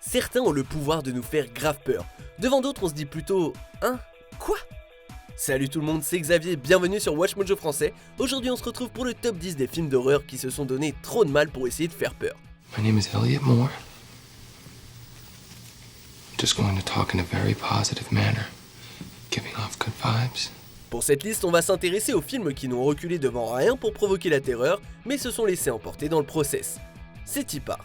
Certains ont le pouvoir de nous faire grave peur. Devant d'autres, on se dit plutôt « Hein ? Quoi ?» Salut tout le monde, c'est Xavier, bienvenue sur Watch Mojo français. Aujourd'hui on se retrouve pour le top 10 des films d'horreur qui se sont donné trop de mal pour essayer de faire peur. My name is Elliot Moore. Just going to talk in a very positive manner, giving off good vibes. Pour cette liste, on va s'intéresser aux films qui n'ont reculé devant rien pour provoquer la terreur, mais se sont laissés emporter dans le process. C'est y part.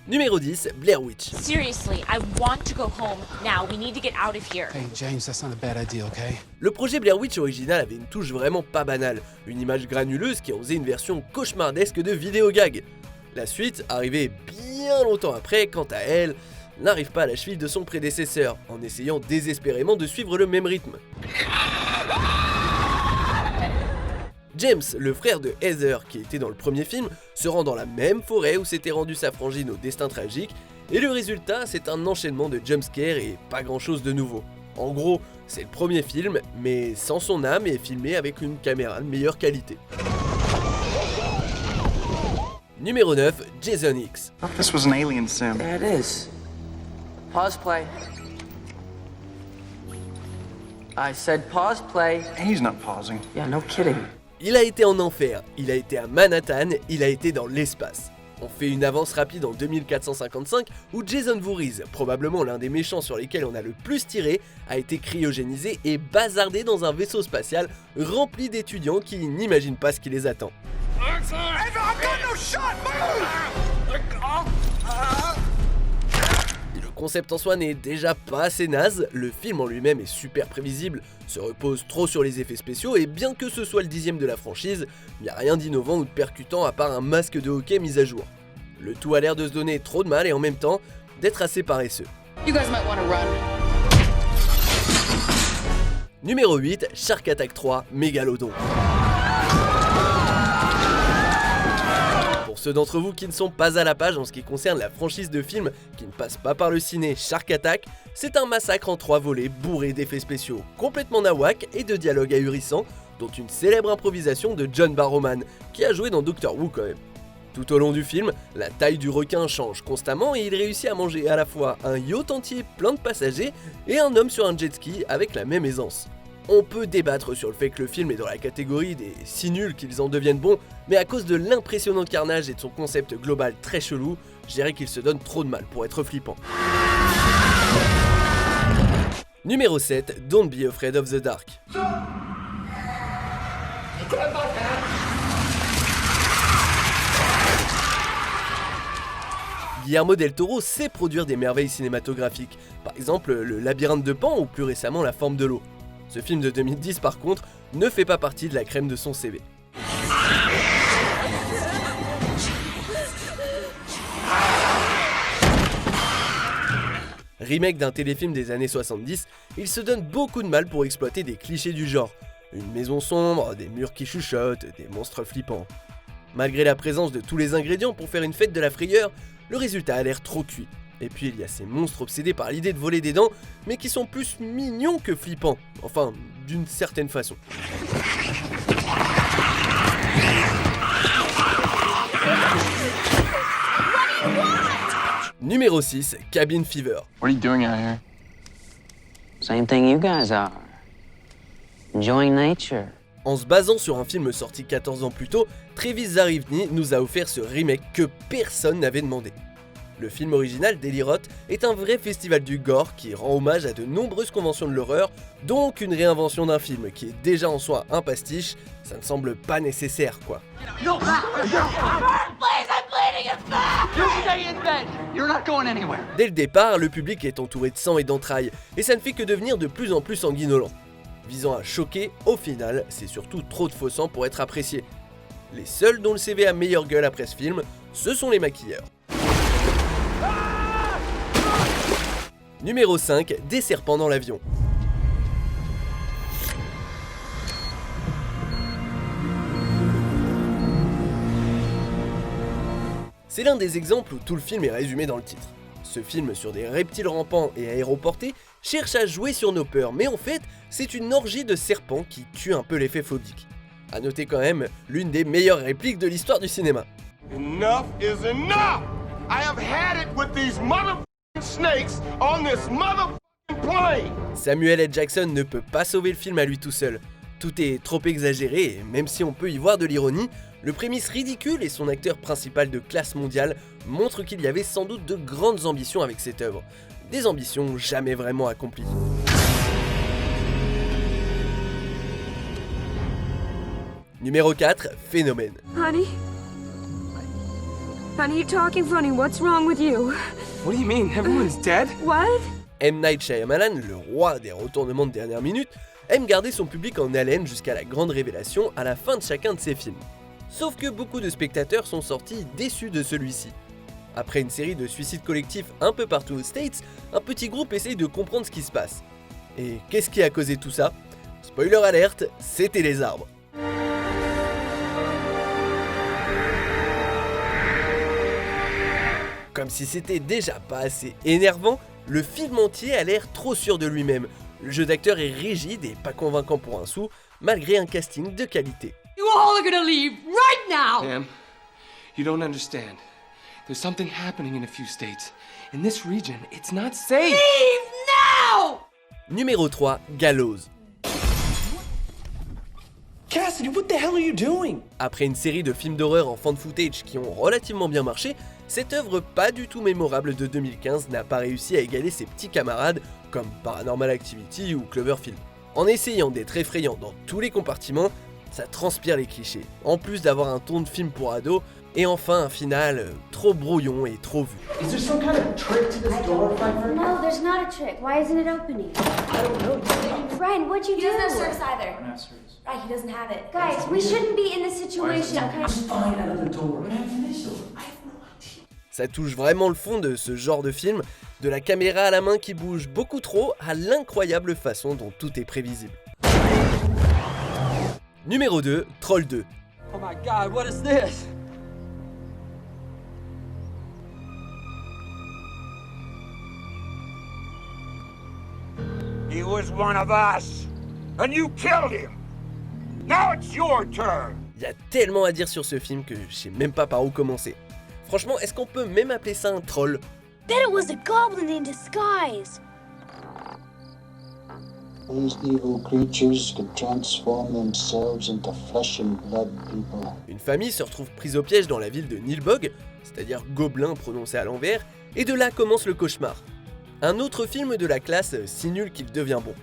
Numéro 10, Blair Witch. Seriously, I want to go home now. We need to get out of here. Hey, James, that's not a bad idea, okay? Le projet Blair Witch original avait une touche vraiment pas banale, une image granuleuse qui en faisait une version cauchemardesque de vidéo gag. La suite, arrivée bien longtemps après, quant à elle, n'arrive pas à la cheville de son prédécesseur, en essayant désespérément de suivre le même rythme. James, le frère de Heather qui était dans le premier film, se rend dans la même forêt où s'était rendu sa frangine au destin tragique, et le résultat c'est un enchaînement de jumpscares et pas grand chose de nouveau. En gros, c'est le premier film, mais sans son âme et filmé avec une caméra de meilleure qualité. Numéro 9, Jason X. This was an alien sim. Yeah, it is. Pause play. I said pause play. He's not pausing. Yeah, no kidding. Il a été en enfer, il a été à Manhattan, il a été dans l'espace. On fait une avance rapide en 2455 où Jason Voorhees, probablement l'un des méchants sur lesquels on a le plus tiré, a été cryogénisé et bazardé dans un vaisseau spatial rempli d'étudiants qui n'imaginent pas ce qui les attend. Le concept en soi n'est déjà pas assez naze, le film en lui-même est super prévisible, se repose trop sur les effets spéciaux et bien que ce soit le 10e de la franchise, il n'y a rien d'innovant ou de percutant à part un masque de hockey mis à jour. Le tout a l'air de se donner trop de mal et en même temps d'être assez paresseux. You guys might want to run. Numéro 8, Shark Attack 3, Mégalodon. Pour ceux d'entre vous qui ne sont pas à la page en ce qui concerne la franchise de films qui ne passe pas par le ciné Shark Attack, c'est un massacre en 3 volets bourré d'effets spéciaux complètement nawak et de dialogues ahurissants, dont une célèbre improvisation de John Barrowman, qui a joué dans Doctor Who quand même. Tout au long du film, la taille du requin change constamment et il réussit à manger à la fois un yacht entier plein de passagers et un homme sur un jet ski avec la même aisance. On peut débattre sur le fait que le film est dans la catégorie des si nuls qu'ils en deviennent bons, mais à cause de l'impressionnant carnage et de son concept global très chelou, je dirais qu'il se donne trop de mal pour être flippant. Numéro 7, Don't Be Afraid of the Dark. Guillermo del Toro sait produire des merveilles cinématographiques, par exemple Le Labyrinthe de Pan ou plus récemment La Forme de l'eau. Ce film de 2010 par contre ne fait pas partie de la crème de son CV. Remake d'un téléfilm des années 70, il se donne beaucoup de mal pour exploiter des clichés du genre. Une maison sombre, des murs qui chuchotent, des monstres flippants. Malgré la présence de tous les ingrédients pour faire une fête de la frayeur, le résultat a l'air trop cuit. Et puis il y a ces monstres obsédés par l'idée de voler des dents, mais qui sont plus mignons que flippants. Enfin, d'une certaine façon. Numéro 6, Cabin Fever. What are you doing out here? Same thing you guys are. Enjoying nature. En se basant sur un film sorti 14 ans plus tôt, Travis Zarivny nous a offert ce remake que personne n'avait demandé. Le film original d'Eli Roth est un vrai festival du gore qui rend hommage à de nombreuses conventions de l'horreur, donc une réinvention d'un film qui est déjà en soi un pastiche, ça ne semble pas nécessaire quoi. Dès le départ, le public est entouré de sang et d'entrailles, et ça ne fait que devenir de plus en plus sanguinolent. Visant à choquer, au final, c'est surtout trop de faux sang pour être apprécié. Les seuls dont le CV a meilleure gueule après ce film, ce sont les maquilleurs. Numéro 5, Des serpents dans l'avion. C'est l'un des exemples où tout le film est résumé dans le titre. Ce film sur des reptiles rampants et aéroportés cherche à jouer sur nos peurs, mais en fait, c'est une orgie de serpents qui tue un peu l'effet phobie. A noter quand même l'une des meilleures répliques de l'histoire du cinéma. Enough is enough! I have had it with these mother... snakes on this motherfucking plane. Samuel L. Jackson ne peut pas sauver le film à lui tout seul. Tout est trop exagéré et même si on peut y voir de l'ironie, le prémisse ridicule et son acteur principal de classe mondiale montrent qu'il y avait sans doute de grandes ambitions avec cette œuvre. Des ambitions jamais vraiment accomplies. Numéro 4, Phénomène. Honey? Honey, you're talking funny. What's wrong with you? What do you mean? Everyone's dead? What? M. Night Shyamalan, le roi des retournements de dernière minute, aime garder son public en haleine jusqu'à la grande révélation à la fin de chacun de ses films. Sauf que beaucoup de spectateurs sont sortis déçus de celui-ci. Après une série de suicides collectifs un peu partout aux States, un petit groupe essaye de comprendre ce qui se passe. Et qu'est-ce qui a causé tout ça? Spoiler alerte, c'était les arbres. Comme si c'était déjà pas assez énervant, le film entier a l'air trop sûr de lui-même. Le jeu d'acteur est rigide et pas convaincant pour un sou, malgré un casting de qualité. You all are gonna leave right now! Ma'am, you don't understand. There's something happening in a few states. In this region, it's not safe. Leave now! Numéro 3, Gallows. Cassidy, what the hell are you doing? Après une série de films d'horreur en fan footage qui ont relativement bien marché, cette œuvre pas du tout mémorable de 2015 n'a pas réussi à égaler ses petits camarades comme Paranormal Activity ou Cloverfield. En essayant d'être effrayant dans tous les compartiments, ça transpire les clichés, en plus d'avoir un ton de film pour ados, et enfin un final trop brouillon et trop vu. Is there some kind of trick to this door, Pfeiffer? No, there's not a trick. Why isn't it opening? I don't know. Ryan, what'd you do? He doesn't have certs either. I'm not serious. Right, he doesn't have it. Guys, we shouldn't be in this situation. I'm fine out of the door. What happened to this door? I have no idea. Ça touche vraiment le fond de ce genre de film, de la caméra à la main qui bouge beaucoup trop à l'incroyable façon dont tout est prévisible. Numéro 2, Troll 2. Oh my god, what is this? He was one of us, and you killed him. Now it's your turn. Il y a tellement à dire sur ce film que je sais même pas par où commencer. Franchement, est-ce qu'on peut même appeler ça un troll? Bet it was a goblin in disguise. These evil creatures can transform themselves into flesh and blood people. Une famille se retrouve prise au piège dans la ville de Nilbog, c'est-à-dire gobelin prononcé à l'envers, et de là commence le cauchemar. Un autre film de la classe si nul qu'il devient bon.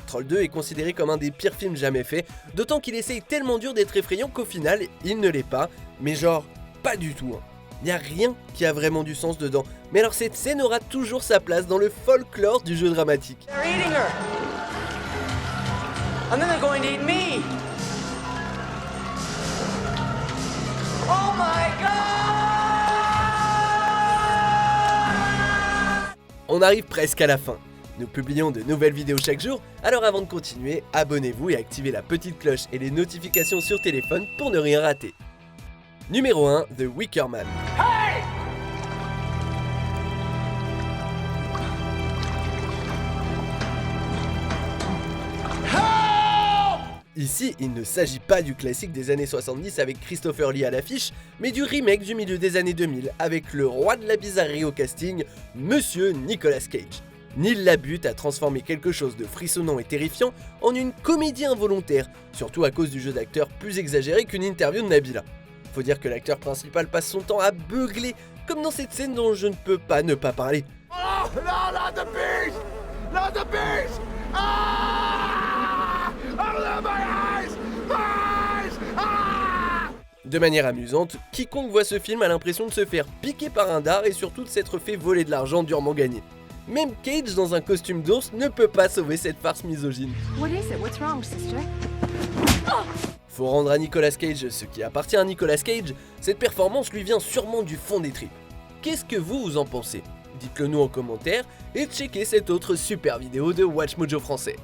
Troll 2 est considéré comme un des pires films jamais faits, d'autant qu'il essaye tellement dur d'être effrayant qu'au final, il ne l'est pas, mais genre, pas du tout. Il n'y a rien qui a vraiment du sens dedans, mais alors cette scène aura toujours sa place dans le folklore du jeu dramatique. They're eating her! And then they're going to eat me! Oh my god! On arrive presque à la fin. Nous publions de nouvelles vidéos chaque jour, alors avant de continuer, abonnez-vous et activez la petite cloche et les notifications sur téléphone pour ne rien rater. Numéro 1, The Wicker Man. Ici, il ne s'agit pas du classique des années 70 avec Christopher Lee à l'affiche, mais du remake du milieu des années 2000 avec le roi de la bizarrerie au casting, Monsieur Nicolas Cage. Neil Labute a transformé quelque chose de frissonnant et terrifiant en une comédie involontaire, surtout à cause du jeu d'acteur plus exagéré qu'une interview de Nabila. Faut dire que l'acteur principal passe son temps à beugler, comme dans cette scène dont je ne peux pas ne pas parler. Oh, no, not the beast! Not the beast! Ah! Oh, my eyes! My eyes! Ah! De manière amusante, quiconque voit ce film a l'impression de se faire piquer par un dard et surtout de s'être fait voler de l'argent durement gagné. Même Cage dans un costume d'ours ne peut pas sauver cette farce misogyne. What is it? What's wrong, sister? Faut rendre à Nicolas Cage ce qui appartient à Nicolas Cage, cette performance lui vient sûrement du fond des tripes. Qu'est-ce que vous en pensez? Dites-le nous en commentaire et checkez cette autre super vidéo de Watch Mojo français.